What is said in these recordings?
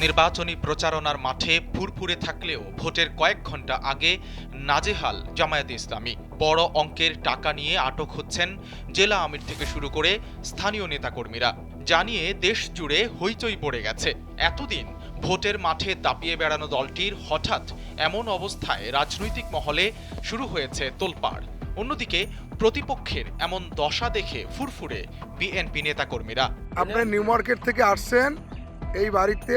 নির্বাচনী প্রচারণার মাঠে ফুরফুরে থাকলেও ভোটের কয়েক ঘন্টা আগে নাজেহাল জামায়াতে ইসলামী। বড় অঙ্কের টাকা নিয়ে আটক হচ্ছেন জেলা আমির থেকে শুরু করে স্থানীয় নেতাকর্মীরা। জানিয়ে দেশ জুড়ে হইচই পড়ে গেছে। এতদিন ভোটের মাঠে দাপিয়ে বেড়ানো দলটির হঠাৎ এমন অবস্থায় রাজনৈতিক মহলে শুরু হয়েছে তোলপাড়। অন্যদিকে প্রতিপক্ষের এমন দশা দেখে ফুরফুরে বিএনপি নেতাকর্মীরা। আপনি নিউ মার্কেট থেকে আসছেন এই বাড়িতে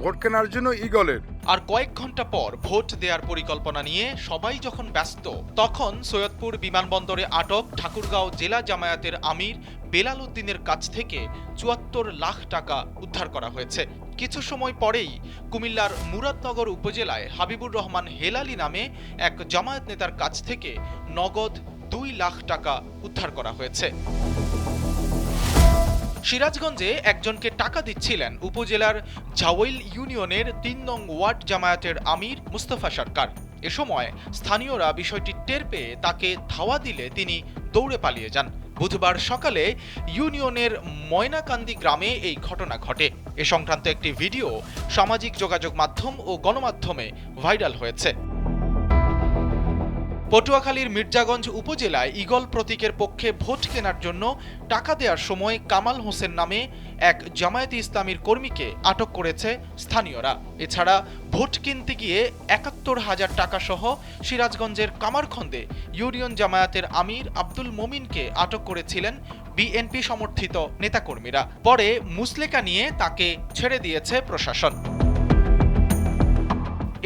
ভোট কেনার জন্য ইগলের। আর কয়েক ঘন্টা পর ভোট দেওয়ার পরিকল্পনা নিয়ে সবাই যখন ব্যস্ত, তখন সৈয়দপুর বিমানবন্দরে আটক ঠাকুরগাঁও জেলা জামায়াতের আমির বেলাল উদ্দিনের কাছ থেকে ৭৪ লাখ টাকা উদ্ধার করা হয়েছে। কিছু সময় পরেই কুমিল্লার মুরাদনগর উপজেলায় হাবিবুর রহমান হেলালি নামে এক জামায়াত নেতার কাছ থেকে নগদ ২ লাখ টাকা উদ্ধার করা হয়েছে। সিরাজগঞ্জে একজনকে টাকা দিচ্ছিলেন উপজেলার ঝাওয়াইল ইউনিয়নের ৩ নং ওয়ার্ড জামায়াতের আমির মুস্তফা সরকার। এ সময় স্থানীয়রা বিষয়টি টের পেয়ে তাকে ধাওয়া দিলে তিনি দৌড়ে পালিয়ে যান। বুধবার সকালে ইউনিয়নের ময়নাকান্দি গ্রামে এই ঘটনা ঘটে। এ সংক্রান্ত একটি ভিডিও সামাজিক যোগাযোগ মাধ্যম ও গণমাধ্যমে ভাইরাল হয়েছে। পটুয়াখালীর মির্জাগঞ্জ উপজেলায় ঈগল প্রতীকের পক্ষে ভোট কেনার জন্য টাকা দেওয়ার সময় কামাল হোসেন নামে এক জামায়াতে ইসলামীর কর্মীকে আটক করেছে স্থানীয়রা। এছাড়া ভোট কিনতে গিয়ে ৭১,০০০ টাকা সহ সিরাজগঞ্জের কামারখন্দে ইউনিয়ন জামায়াতের আমির আব্দুল মমিনকে আটক করেছিলেন বিএনপি সমর্থিত নেতাকর্মীরা। পরে মুসলেকা নিয়ে তাকে ছেড়ে দিয়েছে প্রশাসন।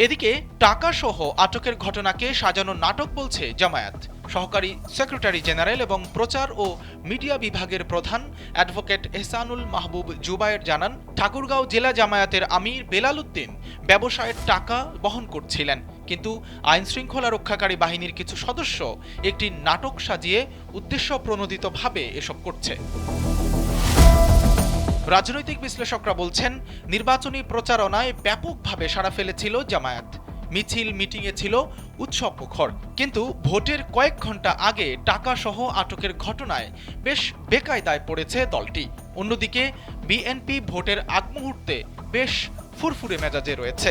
এদিকে টাকা সহ আটকের ঘটনাকে সাজানো নাটক বলছে জামায়াত। সহকারী সেক্রেটারি জেনারেল এবং প্রচার ও মিডিয়া বিভাগের প্রধান অ্যাডভোকেট এহসানুল মাহবুব জুবায়ের জানান, ঠাকুরগাঁও জেলা জামায়াতের আমির বেলাল উদ্দিন ব্যবসায়ের টাকা বহন করছিলেন, কিন্তু আইনশৃঙ্খলা রক্ষাকারী বাহিনীর কিছু সদস্য একটি নাটক সাজিয়ে উদ্দেশ্য প্রণোদিতভাবে এসব করছে। রাজনৈতিক বিশ্লেষকরা বলছেন, নির্বাচনী প্রচারণায় ব্যাপকভাবে সাড়া ফেলেছিল জামায়াত। মিছিল মিটিংয়ে ছিল উৎসব মুখর, কিন্তু ভোটের কয়েক ঘন্টা আগে টাকা সহ আটকের ঘটনায় বেশ বেকায়দায় পড়েছে দলটি। অন্যদিকে বিএনপি ভোটের আগ মুহূর্তে বেশ ফুরফুরে মেজাজে রয়েছে।